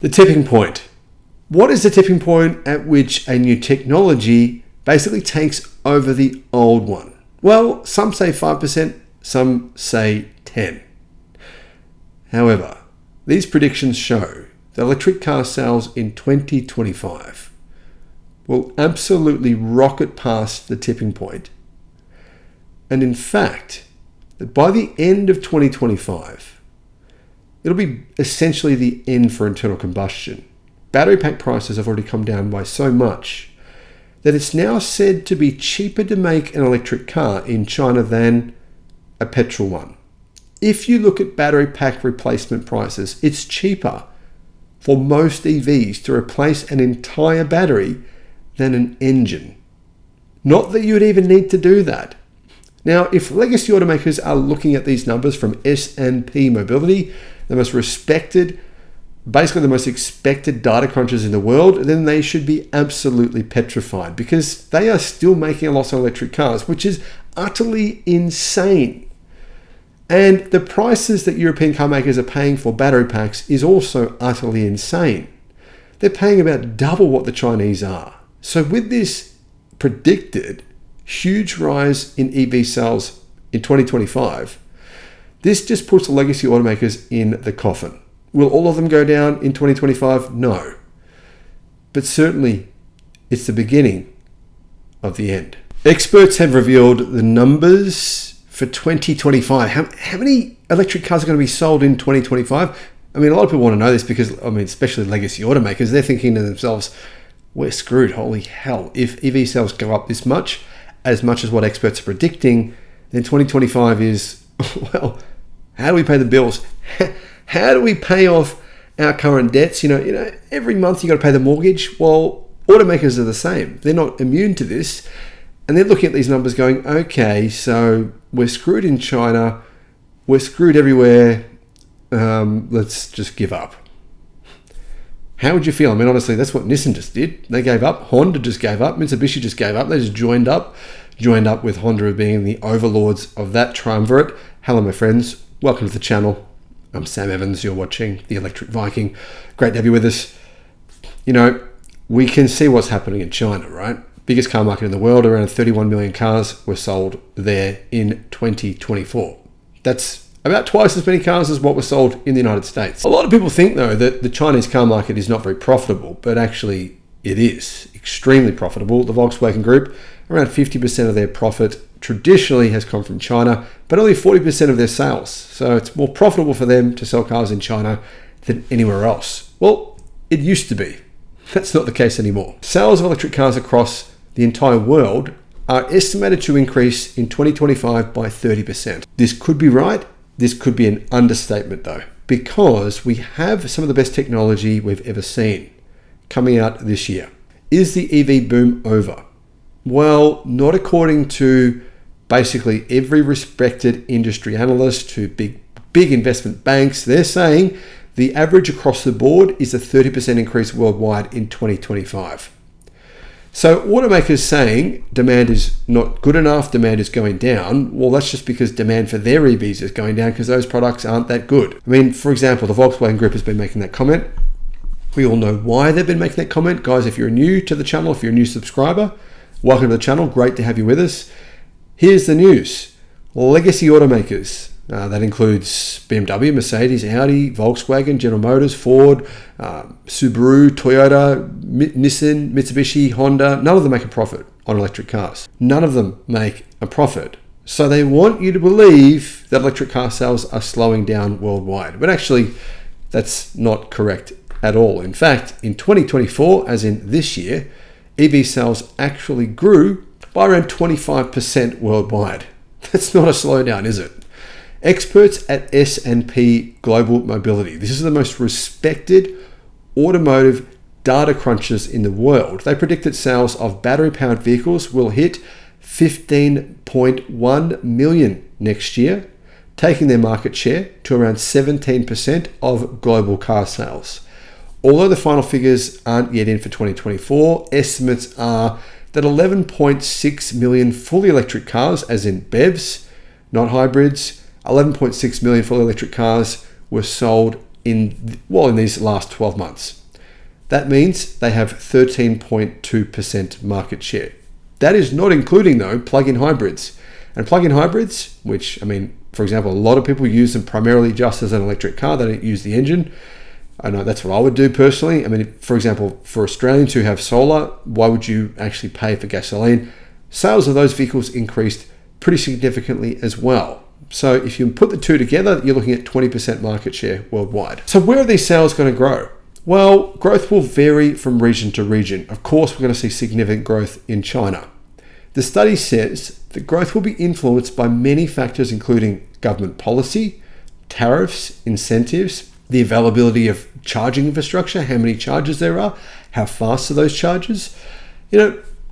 The tipping point. What is the tipping point at which a new technology basically takes over the old one? Well, some say 5%, some say 10%. However, these predictions show that electric car sales in 2025 will absolutely rocket past the tipping point. And in fact, that by the end of 2025, it'll be essentially the end for internal combustion. Battery pack prices have already come down by so much that it's now said to be cheaper to make an electric car in China than a petrol one. If you look at battery pack replacement prices, it's cheaper for most EVs to replace an entire battery than an engine. Not that you would even need to do that. Now, if legacy automakers are looking at these numbers from S&P Mobility, the most respected, basically the most expected data crunchers in the world, then they should be absolutely petrified because they are still making a loss on electric cars, which is utterly insane. And the prices that European car makers are paying for battery packs is also utterly insane. They're paying about double what the Chinese are. So with this predicted huge rise in EV sales in 2025, this just puts the legacy automakers in the coffin. Will all of them go down in 2025? No. But certainly, it's the beginning of the end. Experts have revealed the numbers for 2025. How many electric cars are going to be sold in 2025? I mean, a lot of people want to know this because, especially legacy automakers, they're thinking to themselves, we're screwed, holy hell. If EV sales go up this much as what experts are predicting, then 2025 is, well, how do we pay the bills? How do we pay off our current debts? Every month you got to pay the mortgage. Well, automakers are the same. They're not immune to this. And they're looking at these numbers going, okay, so we're screwed in China. We're screwed everywhere. Let's just give up. How would you feel? Honestly, that's what Nissan just did. They gave up. Honda just gave up. Mitsubishi just gave up. They just joined up with Honda being the overlords of that triumvirate. Hello, my friends. Welcome to the channel. I'm Sam Evans. You're watching The Electric Viking. Great to have you with us. We can see what's happening in China, right? Biggest car market in the world. Around 31 million cars were sold there in 2024. That's about twice as many cars as what were sold in the United States. A lot of people think, though, that the Chinese car market is not very profitable, but actually it is extremely profitable. The Volkswagen Group, around 50% of their profit traditionally has come from China, but only 40% of their sales. So it's more profitable for them to sell cars in China than anywhere else. Well, it used to be. That's not the case anymore. Sales of electric cars across the entire world are estimated to increase in 2025 by 30%. This could be right. This could be an understatement, though, because we have some of the best technology we've ever seen coming out this year. Is the EV boom over? Well, not according to basically every respected industry analyst, to big investment banks. They're saying the average across the board is a 30% increase worldwide in 2025. So automakers saying demand is not good enough, demand is going down. Well, that's just because demand for their EVs is going down because those products aren't that good. For example, the Volkswagen Group has been making that comment. We all know why they've been making that comment. Guys, if you're new to the channel, if you're a new subscriber, welcome to the channel. Great to have you with us. Here's the news. Legacy automakers. That includes BMW, Mercedes, Audi, Volkswagen, General Motors, Ford, Subaru, Toyota, Nissan, Mitsubishi, Honda. None of them make a profit on electric cars. None of them make a profit. So they want you to believe that electric car sales are slowing down worldwide. But actually, that's not correct at all. In fact, in 2024, as in this year, EV sales actually grew by around 25% worldwide. That's not a slowdown, is it? Experts at S&P Global Mobility, this is the most respected automotive data crunchers in the world. They predict that sales of battery-powered vehicles will hit 15.1 million next year, taking their market share to around 17% of global car sales. Although the final figures aren't yet in for 2024, estimates are that 11.6 million fully electric cars, as in BEVs, not hybrids, 11.6 million fully electric cars were sold in these last 12 months. That means they have 13.2% market share. That is not including, though, plug-in hybrids. And plug-in hybrids, which, I mean, for example, a lot of people use them primarily just as an electric car. They don't use the engine. I know that's what I would do personally. I mean, for example, for Australians who have solar, why would you actually pay for gasoline? Sales of those vehicles increased pretty significantly as well. So if you put the two together, you're looking at 20% market share worldwide. So where are these sales going to grow? Well, growth will vary from region to region. Of course, we're going to see significant growth in China. The study says that growth will be influenced by many factors, including government policy, tariffs, incentives, the availability of charging infrastructure, how many chargers there are, how fast are those chargers,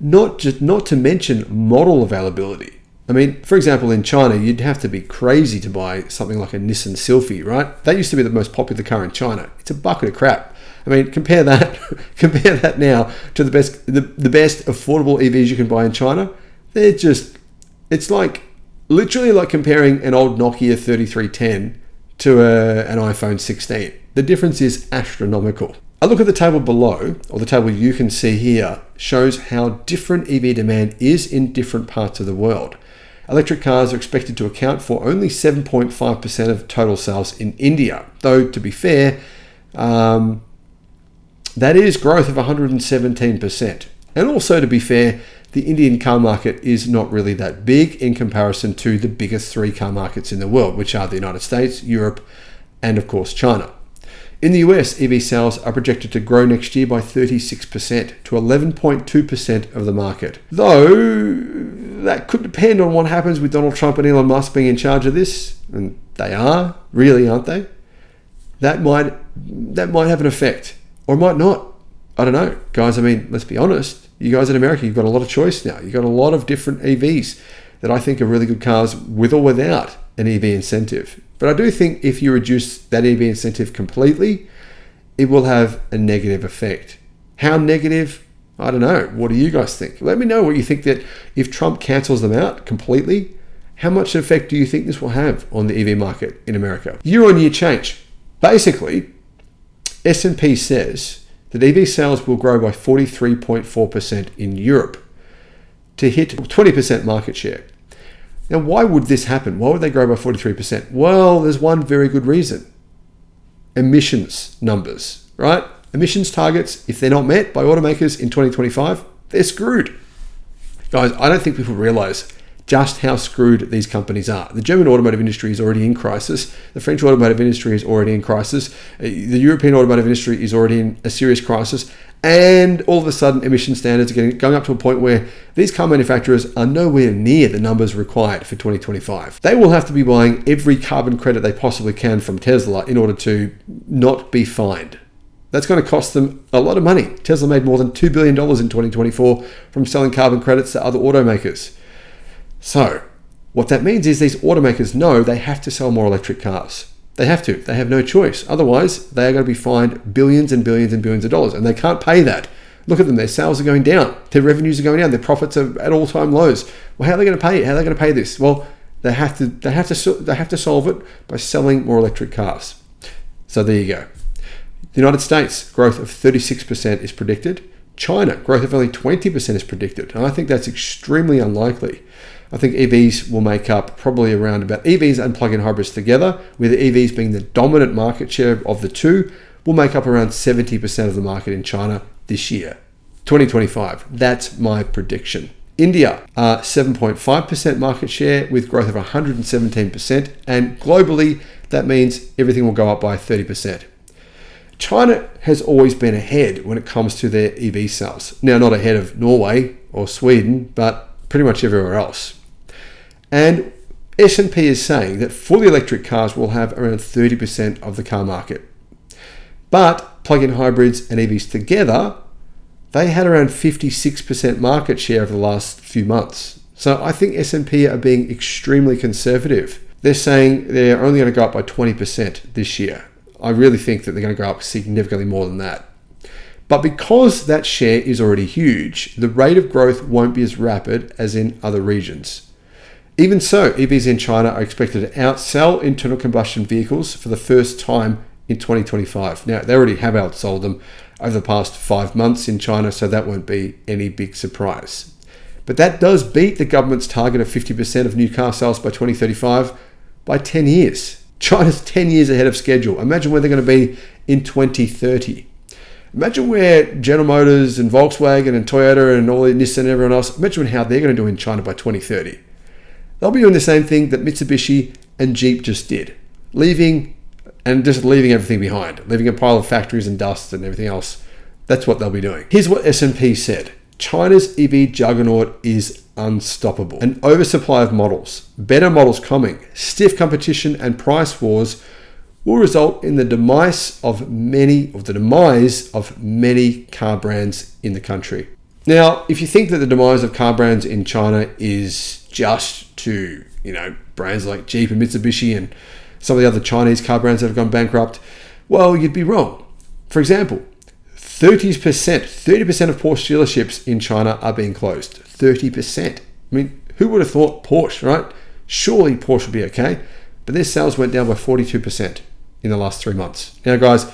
not to mention model availability. I mean, for example, in China, you'd have to be crazy to buy something like a Nissan Sylphy, right? That used to be the most popular car in China. It's a bucket of crap. I mean, compare that now to the best affordable EVs you can buy in China. It's like literally like comparing an old Nokia 3310 to an iPhone 16. The difference is astronomical. A look at the table below, or the table you can see here, shows how different EV demand is in different parts of the world. Electric cars are expected to account for only 7.5% of total sales in India, though to be fair, that is growth of 117%. And also to be fair, the Indian car market is not really that big in comparison to the biggest three car markets in the world, which are the United States, Europe, and of course China. In the US, EV sales are projected to grow next year by 36% to 11.2% of the market. Though that could depend on what happens with Donald Trump and Elon Musk being in charge of this, and they are, really, aren't they? That might have an effect, or it might not. I don't know, guys. I mean, let's be honest. You guys in America, you've got a lot of choice now. You've got a lot of different EVs that I think are really good cars with or without an EV incentive. But I do think if you reduce that EV incentive completely, it will have a negative effect. How negative? I don't know. What do you guys think? Let me know what you think, that if Trump cancels them out completely, how much effect do you think this will have on the EV market in America? Year-on-year change. Basically, S&P says that EV sales will grow by 43.4% in Europe to hit 20% market share. Now, why would this happen? Why would they grow by 43%? Well, there's one very good reason. Emissions numbers, right? Emissions targets, if they're not met by automakers in 2025, they're screwed. Guys, I don't think people realize just how screwed these companies are. The German automotive industry is already in crisis. The French automotive industry is already in crisis. The European automotive industry is already in a serious crisis. And all of a sudden, emission standards are going up to a point where these car manufacturers are nowhere near the numbers required for 2025. They will have to be buying every carbon credit they possibly can from Tesla in order to not be fined. That's going to cost them a lot of money. Tesla made more than $2 billion in 2024 from selling carbon credits to other automakers. So, what that means is these automakers know they have to sell more electric cars. They have to. They have no choice. Otherwise, they are going to be fined billions and billions and billions of dollars, and they can't pay that. Look at them. Their sales are going down. Their revenues are going down. Their profits are at all-time lows. Well, how are they going to pay it? How are they going to pay this? Well, they have to solve it by selling more electric cars. So there you go. The United States, growth of 36% is predicted. China, growth of only 20% is predicted. And I think that's extremely unlikely. I think EVs will make up probably around about EVs and plug-in hybrids together, with the EVs being the dominant market share of the two, will make up around 70% of the market in China this year. 2025, that's my prediction. India, 7.5% market share with growth of 117%, and globally, that means everything will go up by 30%. China has always been ahead when it comes to their EV sales. Now, not ahead of Norway or Sweden, but pretty much everywhere else. And S&P is saying that fully electric cars will have around 30% of the car market. But plug-in hybrids and EVs together, they had around 56% market share over the last few months. So I think S&P are being extremely conservative. They're saying they're only going to go up by 20% this year. I really think that they're going to go up significantly more than that. But because that share is already huge, the rate of growth won't be as rapid as in other regions. Even so, EVs in China are expected to outsell internal combustion vehicles for the first time in 2025. Now, they already have outsold them over the past 5 months in China, so that won't be any big surprise. But that does beat the government's target of 50% of new car sales by 2035 by 10 years. China's 10 years ahead of schedule. Imagine where they're going to be in 2030. Imagine where General Motors and Volkswagen and Toyota and all the Nissan and everyone else, imagine how they're going to do in China by 2030. They'll be doing the same thing that Mitsubishi and Jeep just did, leaving everything behind, leaving a pile of factories and dust and everything else. That's what they'll be doing. Here's what S&P said. China's EV juggernaut is unstoppable. An oversupply of models, better models coming, stiff competition and price wars will result in the demise of many car brands in the country. Now, if you think that the demise of car brands in China is just to, brands like Jeep and Mitsubishi and some of the other Chinese car brands that have gone bankrupt, well, you'd be wrong. For example, 30% of Porsche dealerships in China are being closed. 30%. I mean, who would have thought Porsche, right? Surely Porsche would be okay, but their sales went down by 42% in the last 3 months. Now, guys,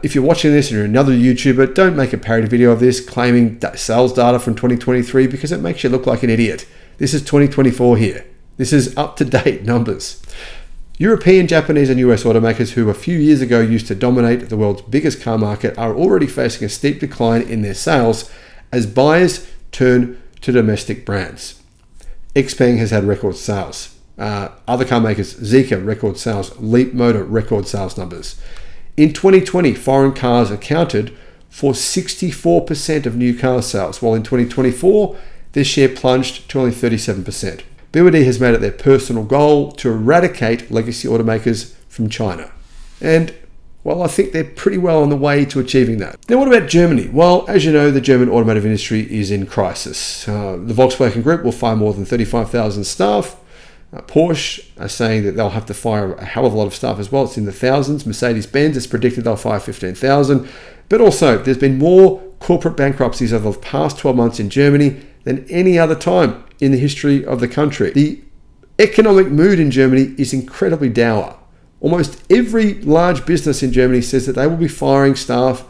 if you're watching this and you're another YouTuber, don't make a parody video of this claiming sales data from 2023 because it makes you look like an idiot. This is 2024 here. This is up-to-date numbers. European, Japanese and US automakers who a few years ago used to dominate the world's biggest car market are already facing a steep decline in their sales as buyers turn to domestic brands. Xpeng has had record sales. Other car makers, Zeekr, record sales. Leapmotor, record sales numbers. In 2020, foreign cars accounted for 64% of new car sales, while in 2024, this share plunged to only 37%. BYD has made it their personal goal to eradicate legacy automakers from China. And, well, I think they're pretty well on the way to achieving that. Now, what about Germany? Well, as you know, the German automotive industry is in crisis. The Volkswagen Group will fire more than 35,000 staff. Porsche are saying that they'll have to fire a hell of a lot of staff as well. It's in the thousands. Mercedes-Benz has predicted they'll fire 15,000. But also, there's been more corporate bankruptcies over the past 12 months in Germany than any other time in the history of the country. The economic mood in Germany is incredibly dour. Almost every large business in Germany says that they will be firing staff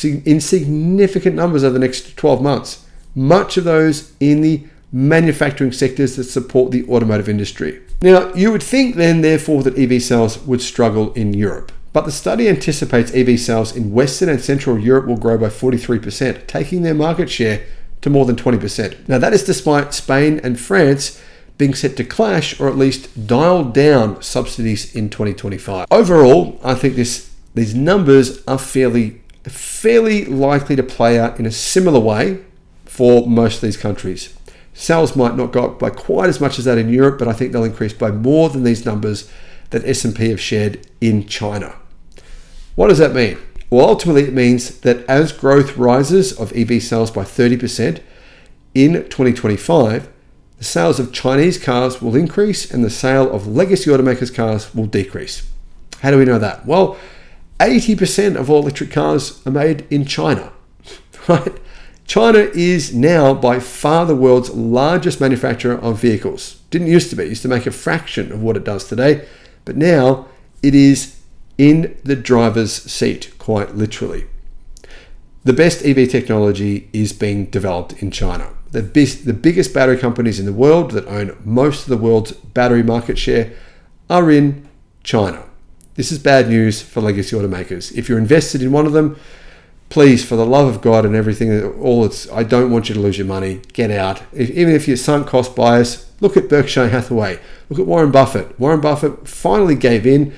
in significant numbers over the next 12 months. Much of those in the manufacturing sectors that support the automotive industry. Now, you would think then, therefore, that EV sales would struggle in Europe. But the study anticipates EV sales in Western and Central Europe will grow by 43%, taking their market share to more than 20%. Now, that is despite Spain and France being set to clash or at least dial down subsidies in 2025. Overall, I think these numbers are fairly likely to play out in a similar way for most of these countries. Sales might not go up by quite as much as that in Europe, but I think they'll increase by more than these numbers that S&P have shared in China. What does that mean? Well, ultimately it means that as growth rises of EV sales by 30% in 2025, the sales of Chinese cars will increase and the sale of legacy automakers' cars will decrease. How do we know that? Well, 80% of all electric cars are made in China, right? China is now by far the world's largest manufacturer of vehicles. Didn't used to be. It used to make a fraction of what it does today, but now it is in the driver's seat, quite literally. The best EV technology is being developed in China. The biggest battery companies in the world that own most of the world's battery market share are in China. This is bad news for legacy automakers. If you're invested in one of them, please, for the love of God and everything, I don't want you to lose your money. Get out. Even if you're sunk cost bias, look at Berkshire Hathaway. Look at Warren Buffett. Warren Buffett finally gave in,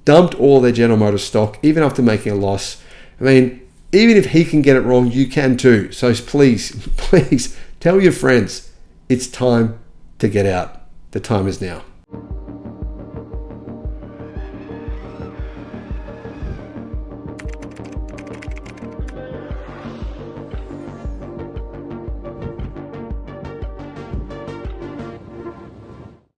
dumped all their General Motors stock, even after making a loss. I mean, even if he can get it wrong, you can too. So please tell your friends it's time to get out. The time is now.